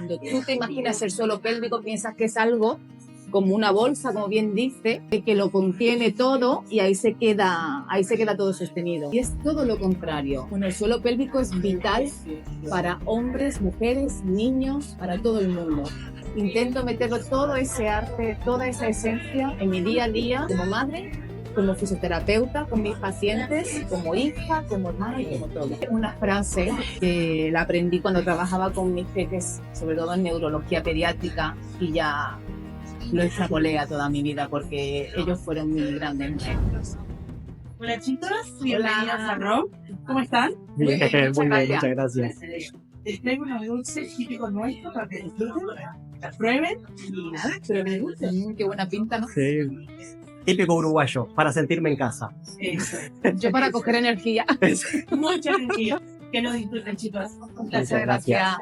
cuando tú te imaginas el suelo pélvico piensas que es algo como una bolsa, como bien dice, que lo contiene todo y ahí se queda todo sostenido. Y es todo lo contrario. Bueno, el suelo pélvico es vital para hombres, mujeres, niños, para todo el mundo. Intento meterlo todo ese arte, toda esa esencia en mi día a día como madre, como fisioterapeuta, con mis pacientes, como hija, como hermana y como todo. Una frase que la aprendí cuando trabajaba con mis peques, sobre todo en neurología pediátrica, y ya lo extrapolé a toda mi vida porque ellos fueron mis grandes maestros. Hola chicos, bienvenidos a ROM. ¿Cómo están? Muy bien, muchas gracias. Les traigo unos dulces típicos nuestros para que disfruten, las prueben y nada, espero que les gusten. Qué buena pinta, ¿no? Sí. Típico uruguayo, para sentirme en casa. Eso. Yo para coger energía. Mucha energía. Que lo disfruten chicos. Un placer. Muchas gracias.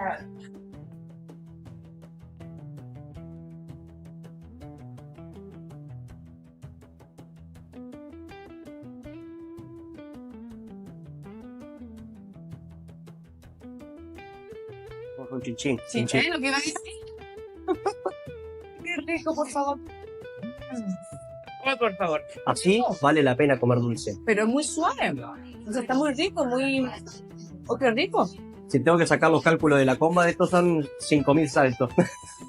Con chinchín. Sí, chinchín. lo que iba a decir. Qué rico, por favor. Ay, por favor. Así vale la pena comer dulce. Pero es muy suave. O sea, está muy rico, muy... ¡Oh, qué rico! Si tengo que sacar los cálculos de la comba, estos son 5.000 saltos.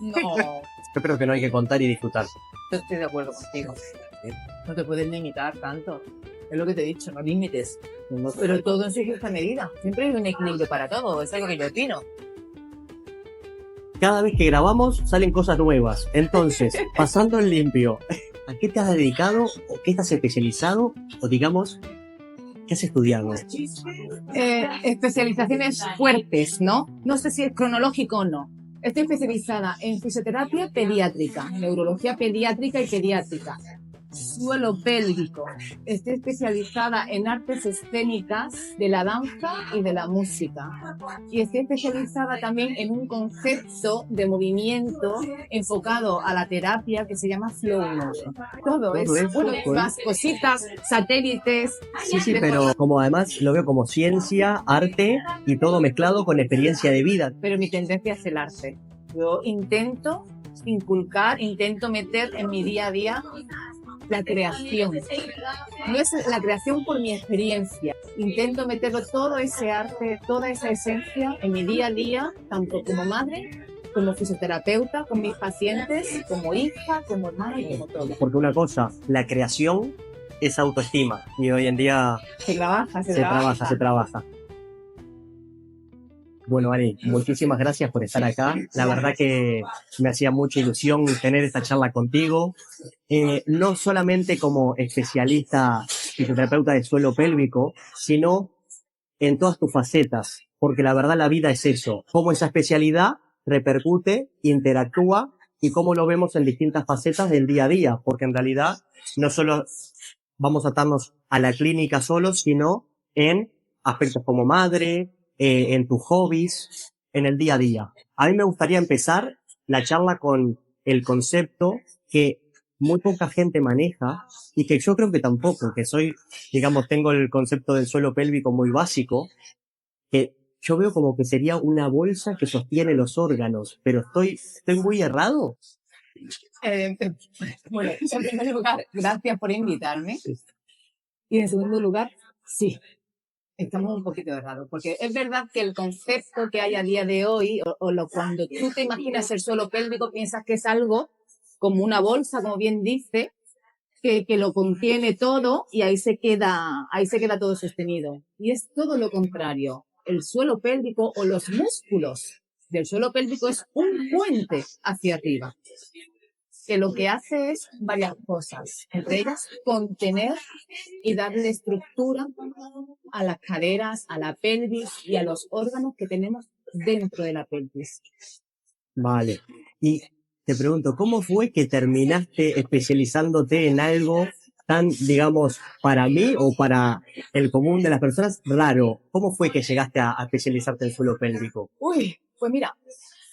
No, Yo creo que no hay que contar y disfrutar. yo estoy de acuerdo contigo. No te puedes limitar tanto. Es lo que te he dicho, no límites. Pero todo en su justa medida. Siempre hay un equilibrio para todo. Es algo que yo opino. Cada vez que grabamos salen cosas nuevas. Entonces, pasando en limpio, ¿a qué te has dedicado? ¿O qué estás especializado? O digamos, ¿qué has estudiado? Especializaciones fuertes, ¿no? No sé si es cronológico o no. Estoy especializada en fisioterapia pediátrica, neurología pediátrica y pediátrica, suelo pélvico. Estoy especializada en artes escénicas de la danza y de la música. Y estoy especializada también en un concepto de movimiento enfocado a la terapia que se llama flow motion. Todo es más cositas, satélites. Sí, pero como además lo veo como ciencia, arte y todo mezclado con experiencia de vida. Pero mi tendencia es el arte. Yo intento inculcar, intento meter en mi día a día la creación. No es la creación por mi experiencia. Intento meterlo todo ese arte, toda esa esencia en mi día a día, tanto como madre, como fisioterapeuta, con mis pacientes, como hija, como hermana y como todo. Porque una cosa, la creación es autoestima y hoy en día Se trabaja. Bueno, Ari, muchísimas gracias por estar acá. La verdad que me hacía mucha ilusión tener esta charla contigo. No solamente como especialista fisioterapeuta de suelo pélvico, sino en todas tus facetas. Porque la verdad la vida es eso. Cómo esa especialidad repercute, interactúa y cómo lo vemos en distintas facetas del día a día. Porque en realidad no solo vamos a atarnos a la clínica solos, sino en aspectos como madre, en tus hobbies, en el día a día. A mí me gustaría empezar la charla con el concepto que muy poca gente maneja y que yo creo que tampoco, que tengo el concepto del suelo pélvico muy básico, que yo veo como que sería una bolsa que sostiene los órganos, pero estoy muy errado. Bueno, en primer lugar, gracias por invitarme. Y en segundo lugar, sí. Estamos un poquito errados, porque es verdad que el concepto que hay a día de hoy, cuando tú te imaginas el suelo pélvico, piensas que es algo como una bolsa, como bien dice, que lo contiene todo y ahí se queda todo sostenido. Y es todo lo contrario. El suelo pélvico o los músculos del suelo pélvico es un puente hacia arriba, que lo que hace es varias cosas, entre ellas contener y darle estructura a las caderas, a la pelvis y a los órganos que tenemos dentro de la pelvis. Vale. Y te pregunto, ¿cómo fue que terminaste especializándote en algo tan, digamos, para mí o para el común de las personas, raro? ¿Cómo fue que llegaste a especializarte en suelo pélvico? Pues mira,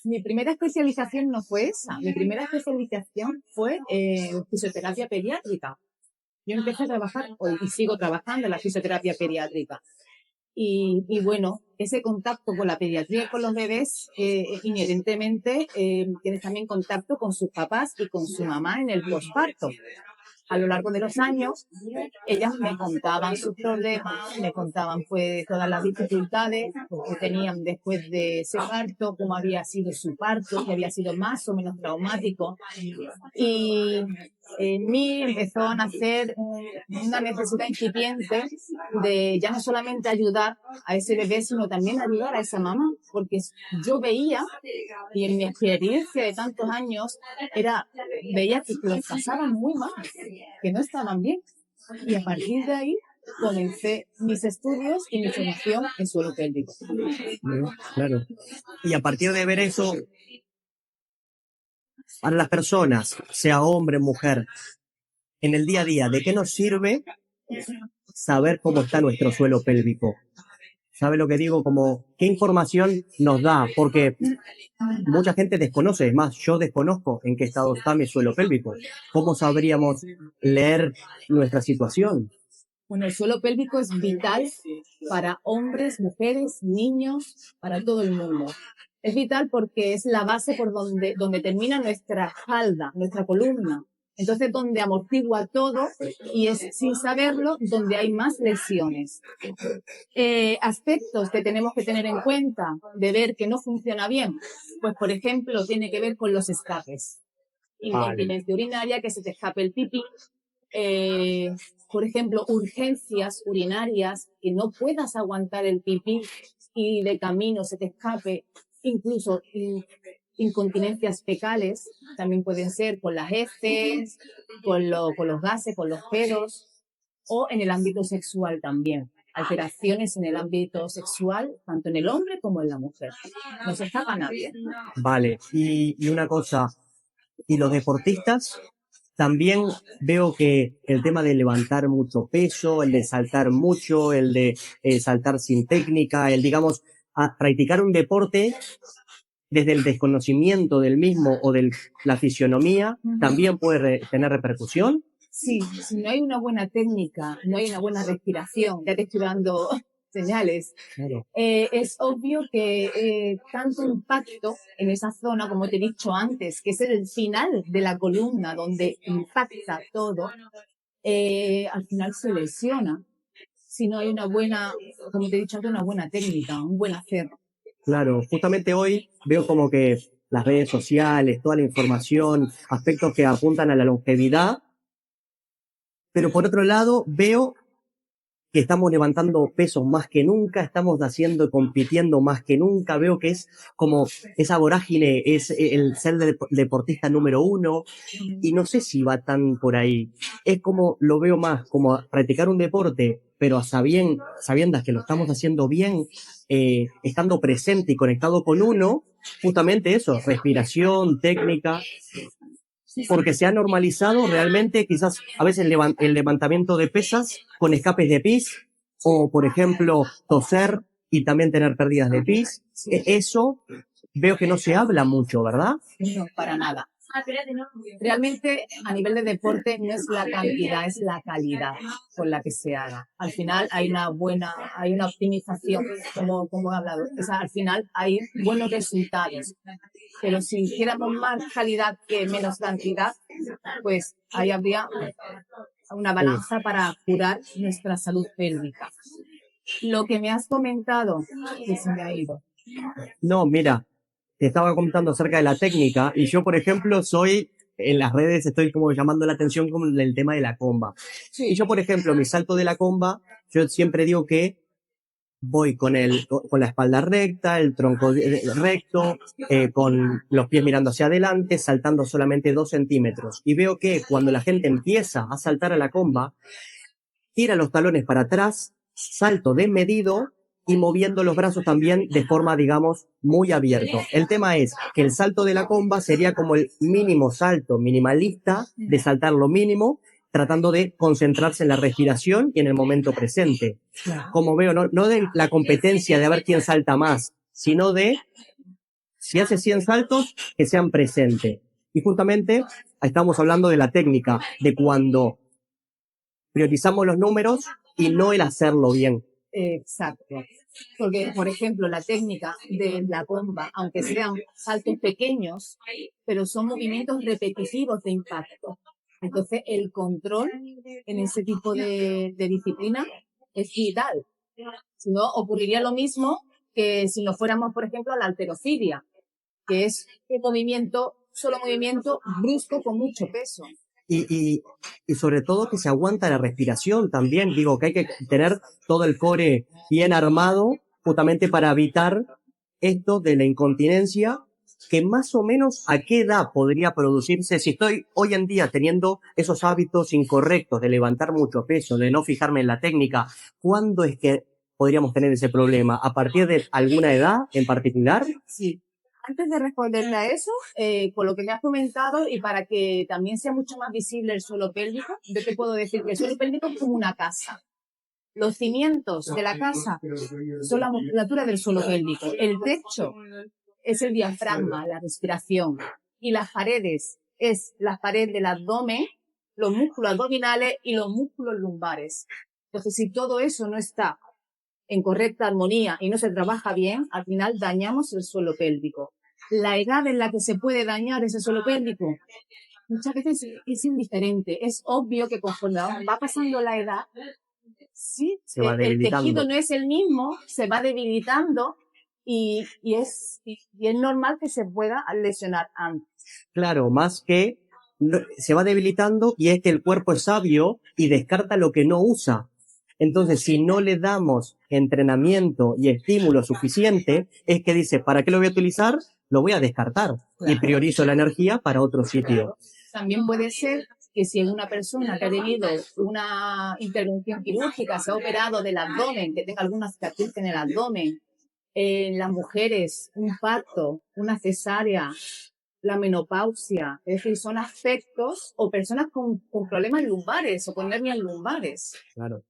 mi primera especialización no fue esa. Mi primera especialización fue en fisioterapia pediátrica. Yo empecé a trabajar, y sigo trabajando en la fisioterapia pediátrica. Y bueno, ese contacto con la pediatría y con los bebés, inherentemente, tienes también contacto con sus papás y con su mamá en el posparto. A lo largo de los años, ellas me contaban sus problemas, me contaban pues todas las dificultades que tenían después de ese parto, cómo había sido su parto, que había sido más o menos traumático. Y en mí empezó a nacer una necesidad incipiente de ya no solamente ayudar a ese bebé, sino también ayudar a esa mamá, porque yo veía, y en mi experiencia de tantos años, veía que los pasaban muy mal, que no estaban bien. Y a partir de ahí comencé mis estudios y mi formación en suelo pélvico. Claro. Y a partir de ver eso, para las personas, sea hombre o mujer, en el día a día, ¿de qué nos sirve saber cómo está nuestro suelo pélvico? ¿Sabe lo que digo? Como, ¿qué información nos da? Porque mucha gente desconoce, es más, yo desconozco en qué estado está mi suelo pélvico. ¿Cómo sabríamos leer nuestra situación? Bueno, el suelo pélvico es vital para hombres, mujeres, niños, para todo el mundo. Es vital porque es la base por donde termina nuestra falda, nuestra columna. Entonces, donde amortigua todo y es, sin saberlo, donde hay más lesiones. Aspectos que tenemos que tener en cuenta de ver que no funciona bien. Pues, por ejemplo, tiene que ver con los escapes. Incontinencia urinaria, que se te escape el pipí. Por ejemplo, urgencias urinarias, que no puedas aguantar el pipí y de camino se te escape, incluso incontinencias fecales, también pueden ser con las heces, con los gases, con los pedos, o en el ámbito sexual también. Alteraciones en el ámbito sexual, tanto en el hombre como en la mujer. No se escapa nadie. Vale, y una cosa, ¿y los deportistas? También veo que el tema de levantar mucho peso, el de saltar mucho, el de saltar sin técnica, digamos, practicar un deporte desde el desconocimiento del mismo o de la fisionomía, ¿también puede tener repercusión? Sí, si no hay una buena técnica, no hay una buena respiración, ya te estoy dando señales. Claro. Es obvio que tanto impacto en esa zona, como te he dicho antes, que es el final de la columna donde impacta todo, al final se lesiona si no hay una buena, como te he dicho antes, una buena técnica, un buen hacer. Claro, justamente hoy veo como que las redes sociales, toda la información, aspectos que apuntan a la longevidad, pero por otro lado veo que estamos levantando pesos más que nunca, estamos haciendo, compitiendo más que nunca, veo que es como esa vorágine, es el ser deportista número uno, y no sé si va tan por ahí. Es como, lo veo más como practicar un deporte, pero sabiendas que lo estamos haciendo bien, estando presente y conectado con uno, justamente eso, respiración, técnica, porque se ha normalizado realmente quizás a veces el levantamiento de pesas con escapes de pis, o por ejemplo toser y también tener pérdidas de pis. Eso veo que no se habla mucho, ¿verdad? No, para nada. Realmente, a nivel de deporte, no es la cantidad, es la calidad con la que se haga. Al final hay una optimización, como he hablado. O sea, al final hay buenos resultados. Pero si hiciéramos más calidad que menos cantidad, pues ahí habría una balanza para curar nuestra salud pélvica. Lo que me has comentado, que se me ha ido. No, mira, te estaba comentando acerca de la técnica y yo, por ejemplo, en las redes estoy como llamando la atención con el tema de la comba. Sí. Y yo, por ejemplo, mi salto de la comba, yo siempre digo que voy con la espalda recta, el tronco recto, con los pies mirando hacia adelante, saltando solamente 2 centímetros. Y veo que cuando la gente empieza a saltar a la comba, tira los talones para atrás, salto desmedido y moviendo los brazos también de forma, digamos, muy abierto. El tema es que el salto de la comba sería como el mínimo salto minimalista de saltar lo mínimo, tratando de concentrarse en la respiración y en el momento presente. Como veo, no de la competencia de a ver quién salta más, sino de, si hace 100 saltos, que sean presentes. Y justamente estamos hablando de la técnica, de cuando priorizamos los números y no el hacerlo bien. Exacto. Porque, por ejemplo, la técnica de la comba, aunque sean saltos pequeños, pero son movimientos repetitivos de impacto. Entonces, el control en ese tipo de disciplina es vital. Si no, ocurriría lo mismo que si nos fuéramos, por ejemplo, a la halterofilia, que es un movimiento, solo movimiento brusco con mucho peso. Y sobre todo que se aguanta la respiración también. Digo que hay que tener todo el core bien armado justamente para evitar esto de la incontinencia, que más o menos a qué edad podría producirse si estoy hoy en día teniendo esos hábitos incorrectos de levantar mucho peso, de no fijarme en la técnica. ¿Cuándo es que podríamos tener ese problema? ¿A partir de alguna edad en particular? Sí. Antes de responderle a eso, con lo que me has comentado y para que también sea mucho más visible el suelo pélvico, yo te puedo decir que el suelo pélvico es como una casa. Los cimientos de la casa son la musculatura del suelo pélvico. El techo es el diafragma, la respiración. Y las paredes es la pared del abdomen, los músculos abdominales y los músculos lumbares. Entonces, si todo eso no está en correcta armonía y no se trabaja bien, al final dañamos el suelo pélvico. La edad en la que se puede dañar ese suelo pélvico muchas veces es indiferente. Es obvio que conforme va pasando la edad, sí, el tejido no es el mismo, se va debilitando y es normal que se pueda lesionar antes. Claro, más que se va debilitando y es que el cuerpo es sabio y descarta lo que no usa. Entonces, si no le damos entrenamiento y estímulo suficiente, es que dice, ¿para qué lo voy a utilizar? Lo voy a descartar y priorizo la energía para otro sitio. También puede ser que si una persona que ha tenido una intervención quirúrgica, se ha operado del abdomen, que tenga alguna cicatriz en el abdomen, en las mujeres, un parto, una cesárea, la menopausia, es decir, son aspectos o personas con problemas lumbares o con hernias lumbares. Claro.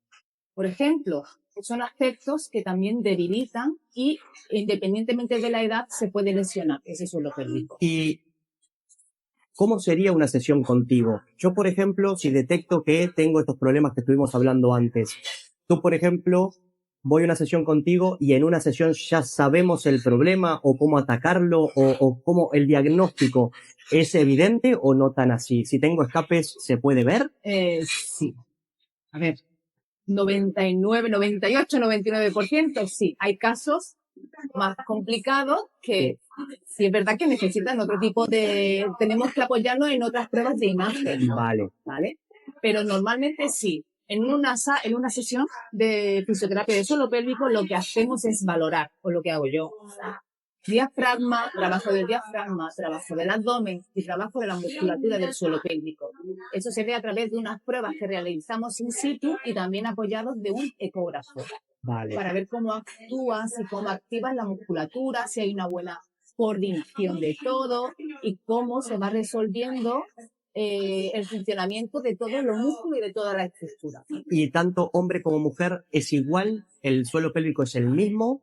Por ejemplo, son aspectos que también debilitan y independientemente de la edad se puede lesionar ese suelo pélvico. ¿Y cómo sería una sesión contigo? Yo, por ejemplo, si detecto que tengo estos problemas que estuvimos hablando antes, tú, por ejemplo, voy a una sesión contigo y en una sesión ya sabemos el problema o cómo atacarlo o cómo el diagnóstico es evidente o no tan así. Si tengo escapes, ¿se puede ver? Sí. A ver, 99, 98, 99%, sí. Hay casos más complicados que sí es verdad que necesitan otro tipo de... Tenemos que apoyarnos en otras pruebas de imagen. ¿Vale? Pero normalmente sí. En una sesión de fisioterapia de suelo pélvico lo que hacemos es valorar, o lo que hago yo. Diafragma, trabajo del diafragma, trabajo del abdomen y trabajo de la musculatura del suelo pélvico. Eso se ve a través de unas pruebas que realizamos in situ y también apoyados de un ecógrafo. Vale. Para ver cómo actúas y cómo activas la musculatura, si hay una buena coordinación de todo y cómo se va resolviendo el funcionamiento de todos los músculos y de toda la estructura. ¿Y tanto hombre como mujer es igual? ¿El suelo pélvico es el mismo?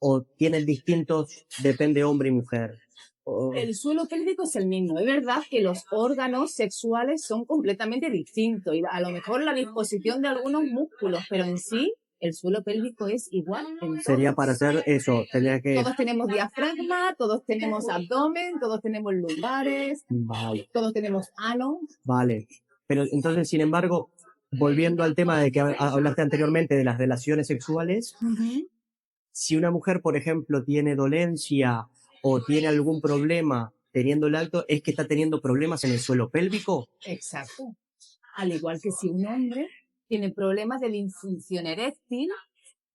¿O tienen distintos, depende hombre y mujer? El suelo pélvico es el mismo. Es verdad que los órganos sexuales son completamente distintos y a lo mejor la disposición de algunos músculos, pero en sí el suelo pélvico es igual. Sería para hacer eso, tendría que... Todos tenemos diafragma, todos tenemos abdomen, todos tenemos lumbares, vale. Todos tenemos ano. Vale, pero entonces, sin embargo, volviendo al tema de que hablaste anteriormente de las relaciones sexuales, si una mujer, por ejemplo, tiene dolencia o tiene algún problema teniendo el acto, ¿es que está teniendo problemas en el suelo pélvico? Exacto. Al igual que si un hombre tiene problemas de disfunción eréctil,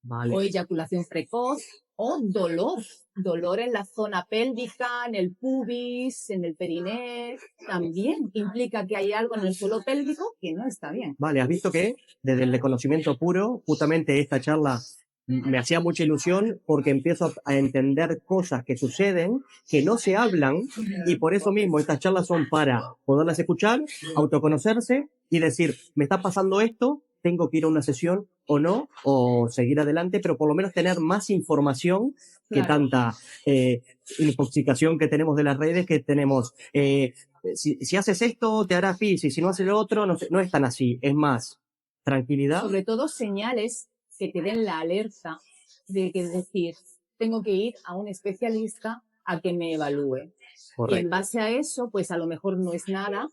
vale, o eyaculación precoz o dolor en la zona pélvica, en el pubis, en el periné, también implica que hay algo en el suelo pélvico que no está bien. Vale, has visto que desde el conocimiento puro, justamente esta charla me hacía mucha ilusión porque empiezo a entender cosas que suceden, que no se hablan, y por eso mismo estas charlas son para poderlas escuchar, autoconocerse y decir, me está pasando esto, tengo que ir a una sesión o no, o seguir adelante, pero por lo menos tener más información que tanta intoxicación que tenemos de las redes, que tenemos, si haces esto, te hará pis, y si no haces lo otro, no es tan así, es más tranquilidad. Sobre todo señales que te den la alerta de que, es decir, tengo que ir a un especialista a que me evalúe. Y en Correcto. base a eso, pues a lo mejor no es nada,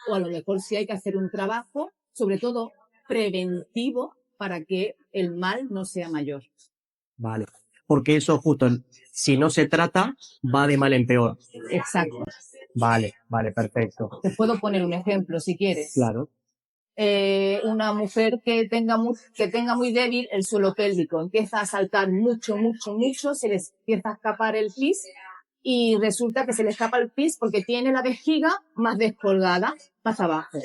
o a lo mejor sí hay que hacer un trabajo, sobre todo preventivo, para que el mal no sea mayor. Vale. Porque eso justo, si no se trata, va de mal en peor. Exacto. Vale, perfecto. Te puedo poner un ejemplo si quieres. Claro. Una mujer que tenga muy débil el suelo pélvico, empieza a saltar mucho, se le empieza a escapar el pis y resulta que se le escapa el pis porque tiene la vejiga más descolgada, más abajo.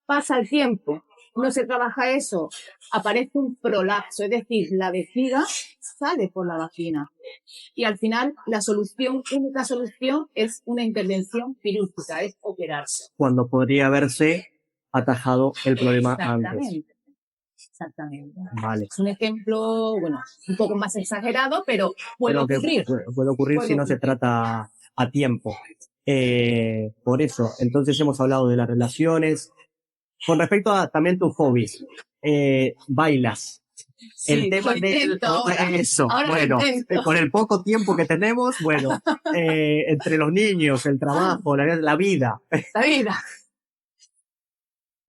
Pasa el tiempo, no se trabaja eso, aparece un prolapso, es decir, la vejiga sale por la vagina. Y al final la única solución es una intervención quirúrgica, es operarse. Cuando podría haberse atajado el problema antes. Exactamente. Vale. Es un ejemplo, bueno, un poco más exagerado, pero puede ocurrir. Puede ocurrir si no se trata a tiempo. Por eso, entonces hemos hablado de las relaciones. Con respecto a también tus hobbies, bailas. Sí, El tema eso, bueno, con el poco tiempo que tenemos, bueno, entre los niños, el trabajo, la vida. La vida.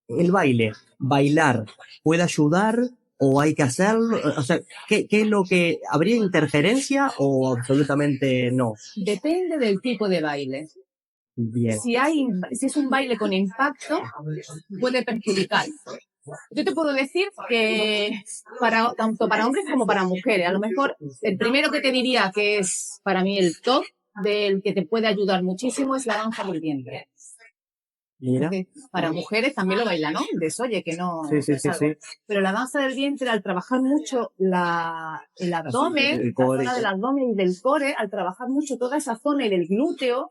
El baile, bailar, ¿puede ayudar o hay que hacerlo? O sea, ¿qué es lo que habría interferencia o absolutamente no? Depende del tipo de baile. Bien. Si es un baile con impacto, puede perjudicar. Yo te puedo decir que tanto para hombres como para mujeres, a lo mejor el primero que te diría que es para mí el top del que te puede ayudar muchísimo es la danza del vientre. Mira. Porque para mujeres también lo bailan hombres, oye, que no. Sí. Pero la danza del vientre, al trabajar mucho el abdomen, la zona del abdomen y del core, al trabajar mucho toda esa zona y del glúteo,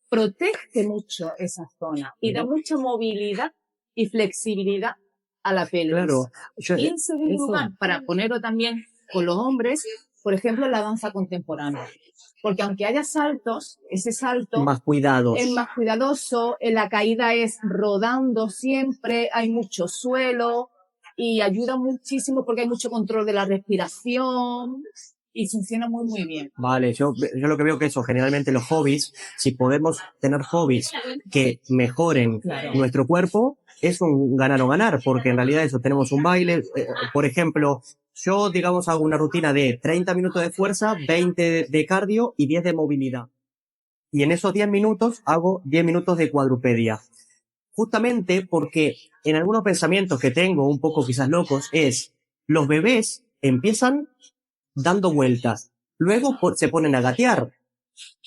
protege mucho esa zona y da mucha movilidad y flexibilidad a la pelvis. Claro. Y en segundo lugar, para ponerlo también con los hombres, por ejemplo, la danza contemporánea. Porque aunque haya saltos, ese salto más cuidados. Es más cuidadoso, la caída es rodando siempre, hay mucho suelo y ayuda muchísimo porque hay mucho control de la respiración y funciona muy bien. Vale, yo lo que veo que eso, generalmente los hobbies, si podemos tener hobbies que mejoren nuestro cuerpo, es un ganar o ganar, porque en realidad eso, tenemos un baile, por ejemplo, yo, digamos, hago una rutina de 30 minutos de fuerza, 20 de cardio y 10 de movilidad. Y en esos 10 minutos hago 10 minutos de cuadrupedia. Justamente porque en algunos pensamientos que tengo, un poco quizás locos, es, los bebés empiezan dando vueltas, luego se ponen a gatear,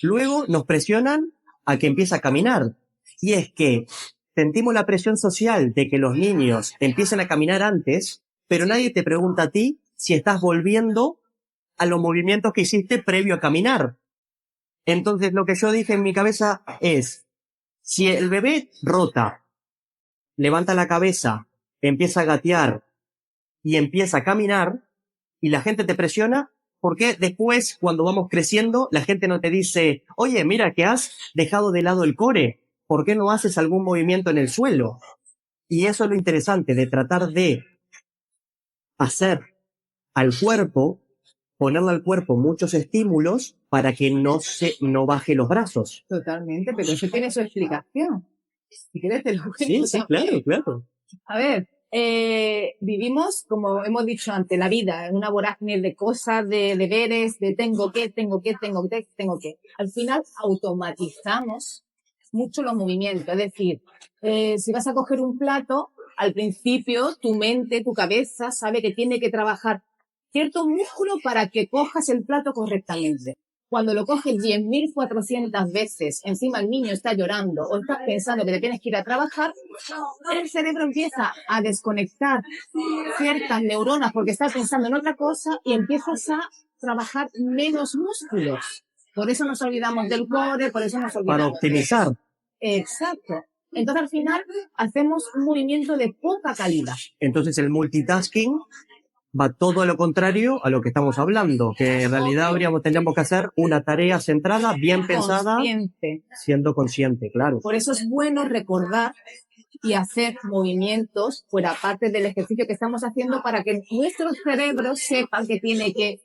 luego nos presionan a que empiece a caminar. Y es que sentimos la presión social de que los niños empiecen a caminar antes, pero nadie te pregunta a ti si estás volviendo a los movimientos que hiciste previo a caminar. Entonces lo que yo dije en mi cabeza es, si el bebé rota, levanta la cabeza, empieza a gatear y empieza a caminar, y la gente te presiona, ¿por qué después, cuando vamos creciendo, la gente no te dice, oye, mira que has dejado de lado el core, ¿por qué no haces algún movimiento en el suelo? Y eso es lo interesante de tratar de hacer al cuerpo, ponerle al cuerpo muchos estímulos para que no baje los brazos. Totalmente, pero eso tiene su explicación. Si quieres te lo cuento. Sí, claro. A ver, vivimos, como hemos dicho antes, la vida en una vorágine de cosas, de deberes, de tengo que. Al final automatizamos mucho los movimientos. Es decir, si vas a coger un plato, al principio tu mente, tu cabeza sabe que tiene que trabajar ciertos músculos para que cojas el plato correctamente. Cuando lo coges 10.400 veces, encima el niño está llorando o estás pensando que te tienes que ir a trabajar, el cerebro empieza a desconectar ciertas neuronas porque está pensando en otra cosa y empiezas a trabajar menos músculos. Por eso nos olvidamos del core, por eso nos olvidamos. Para optimizar. Exacto. Entonces al final hacemos un movimiento de poca calidad. Entonces el multitasking va todo a lo contrario a lo que estamos hablando, que en realidad tendríamos que hacer una tarea centrada, bien pensada, siendo consciente, claro. Por eso es bueno recordar y hacer movimientos fuera parte del ejercicio que estamos haciendo para que nuestro cerebro sepa que tiene que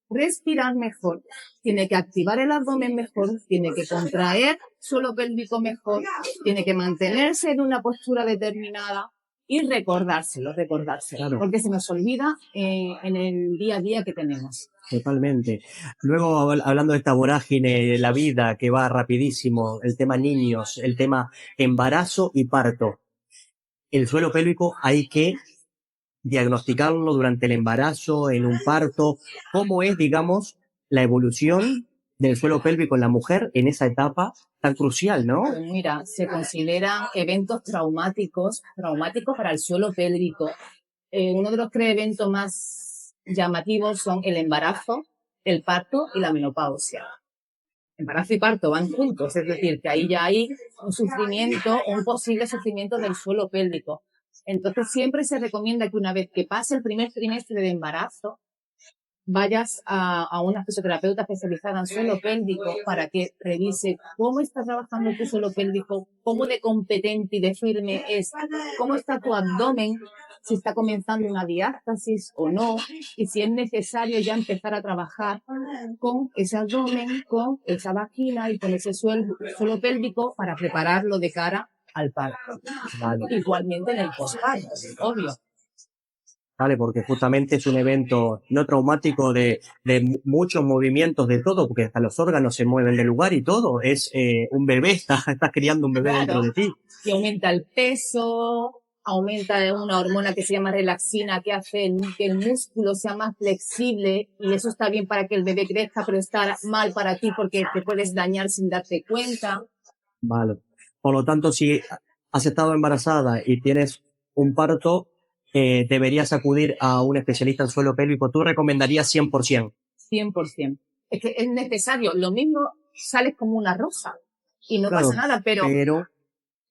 respirar mejor, tiene que activar el abdomen mejor, tiene que contraer suelo pélvico mejor, tiene que mantenerse en una postura determinada y recordárselo, Claro. porque se nos olvida en el día a día que tenemos. Totalmente. Luego, hablando de esta vorágine, la vida que va rapidísimo, el tema niños, el tema embarazo y parto. El suelo pélvico hay que diagnosticarlo durante el embarazo, en un parto. ¿Cómo es, digamos, la evolución del suelo pélvico en la mujer en esa etapa tan crucial, ¿no? Pues mira, se consideran eventos traumáticos para el suelo pélvico. Uno de los 3 eventos más llamativos son el embarazo, el parto y la menopausia. Embarazo y parto van juntos, es decir, que ahí ya hay un sufrimiento, un posible sufrimiento del suelo pélvico. Entonces siempre se recomienda que una vez que pase el primer trimestre de embarazo, vayas a una fisioterapeuta especializada en suelo pélvico para que revise cómo está trabajando tu suelo pélvico, cómo de competente y de firme es, cómo está tu abdomen, si está comenzando una diástasis o no, y si es necesario ya empezar a trabajar con ese abdomen, con esa vagina y con ese suelo pélvico para prepararlo de cara al parto. Vale. Igualmente en el posparto, obvio. ¿Vale? Porque justamente es un evento no traumático de muchos movimientos de todo, porque hasta los órganos se mueven del lugar y todo. Es un bebé, estás criando un bebé dentro de ti. Y aumenta el peso, aumenta una hormona que se llama relaxina que hace que el músculo sea más flexible y eso está bien para que el bebé crezca, pero está mal para ti porque te puedes dañar sin darte cuenta. Vale. Por lo tanto, si has estado embarazada y tienes un parto, deberías acudir a un especialista en suelo pélvico. ¿Tú recomendarías 100%? 100%. Es que es necesario. Lo mismo sales como una rosa y no Claro, pasa nada, pero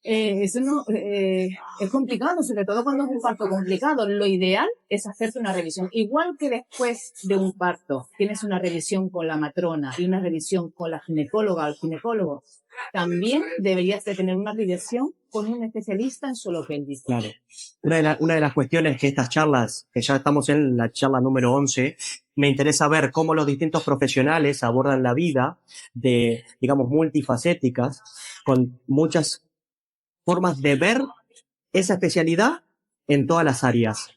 eso no es complicado, sobre todo cuando es un parto complicado. Lo ideal es hacerte una revisión. Igual que después de un parto tienes una revisión con la matrona y una revisión con la ginecóloga o el ginecólogo, también deberías de tener una revisión con un especialista en suelo pélvico. Claro. Una de las cuestiones que estas charlas, que ya estamos en la charla número 11, me interesa ver cómo los distintos profesionales abordan la vida de, digamos, multifacéticas, con muchas formas de ver esa especialidad en todas las áreas.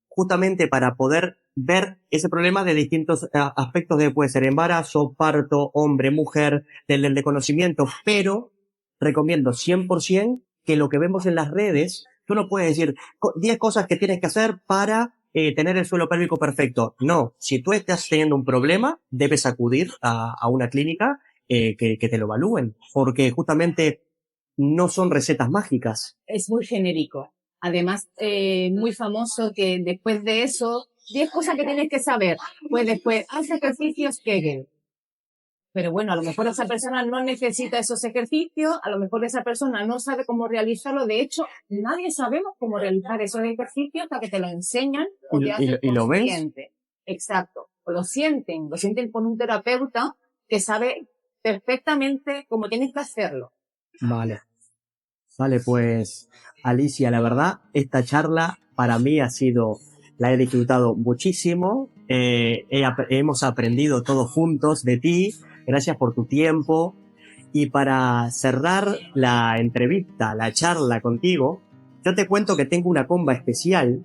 Justamente para poder ver ese problema de distintos aspectos de, puede ser embarazo, parto, hombre, mujer, del conocimiento, pero recomiendo 100% que lo que vemos en las redes, tú no puedes decir 10 cosas que tienes que hacer para tener el suelo pélvico perfecto. No, si tú estás teniendo un problema, debes acudir a una clínica que te lo evalúen, porque justamente no son recetas mágicas. Es muy genérico. Además, muy famoso que después de eso, 10 cosas que tienes que saber. Pues después, haz ejercicios Kegel. Pero bueno, a lo mejor esa persona no necesita esos ejercicios, a lo mejor esa persona no sabe cómo realizarlo. De hecho, nadie sabemos cómo realizar esos ejercicios hasta que te lo enseñan o te hacen ¿Y lo ves? consciente. Exacto. O lo sienten con un terapeuta que sabe perfectamente cómo tienes que hacerlo. Vale. Vale, pues Alicia, la verdad, esta charla para mí la he disfrutado muchísimo. Hemos aprendido todos juntos de ti. Gracias por tu tiempo. Y para cerrar la entrevista, la charla contigo, yo te cuento que tengo una comba especial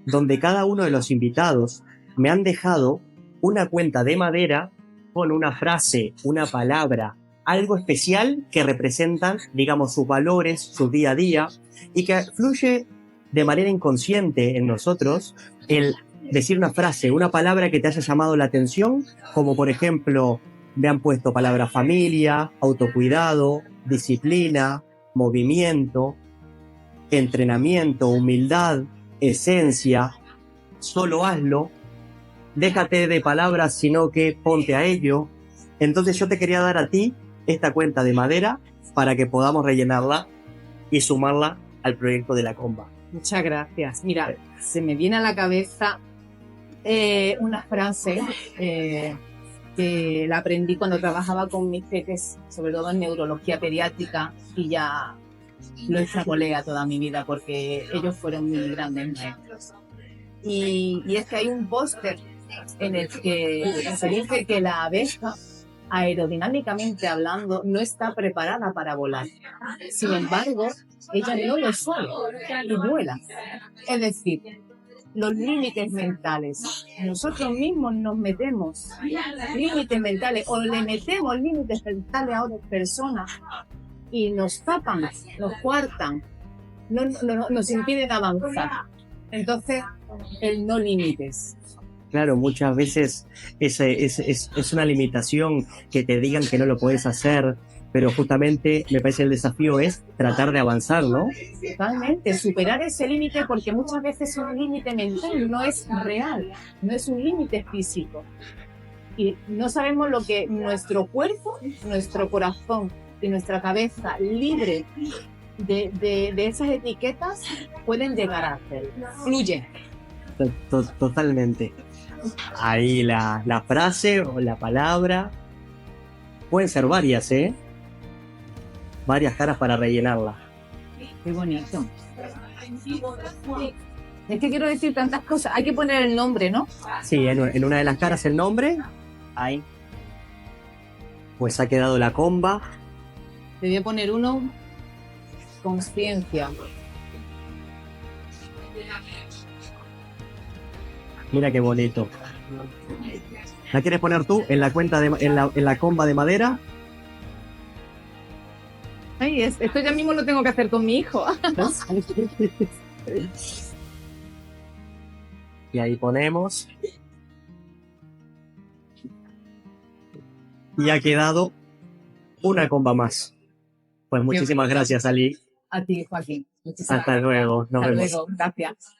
donde cada uno de los invitados me han dejado una cuenta de madera con una frase, una palabra, algo especial que representan, digamos, sus valores, su día a día, y que fluye de manera inconsciente en nosotros el decir una frase, una palabra que te haya llamado la atención, como por ejemplo, me han puesto palabra familia, autocuidado, disciplina, movimiento, entrenamiento, humildad, esencia, solo hazlo, déjate de palabras, sino que ponte a ello. Entonces yo te quería dar a ti esta cuenta de madera para que podamos rellenarla y sumarla al proyecto de la comba. Muchas gracias. Mira, se me viene a la cabeza una frase que la aprendí cuando trabajaba con mis peques, sobre todo en neurología pediátrica, y ya lo extrapolé a toda mi vida porque ellos fueron mis grandes maestros. Y es que hay un póster en el que se dice que la abeja, aerodinámicamente hablando, no está preparada para volar. Sin embargo, ella no lo sabe y vuela. Es decir, los límites mentales. Nosotros mismos nos metemos límites mentales o le metemos límites mentales a otras personas y nos tapan, nos coartan, nos impiden avanzar. Entonces, el no límites. Claro, muchas veces es una limitación que te digan que no lo puedes hacer, pero justamente me parece el desafío es tratar de avanzar, ¿no? Totalmente, superar ese límite porque muchas veces es un límite mental, no es real, no es un límite físico. Y no sabemos lo que nuestro cuerpo, nuestro corazón y nuestra cabeza libre de esas etiquetas pueden llegar a hacer. Fluye. Totalmente. Ahí la frase o la palabra pueden ser varias, ¿eh? Varias caras para rellenarla. Qué bonito. Es que quiero decir tantas cosas. Hay que poner el nombre, ¿no? Sí, en una de las caras el nombre. Ahí. Pues ha quedado la comba. Te voy a poner uno. Conciencia. Mira qué bonito. ¿La quieres poner tú en la cuenta en la comba de madera? Ay, esto ya mismo lo tengo que hacer con mi hijo. Y ahí ponemos. Y ha quedado una comba más. Pues muchísimas gracias, Ali. A ti, Joaquín. Muchísimas Hasta luego. Nos Hasta vemos. luego. Gracias.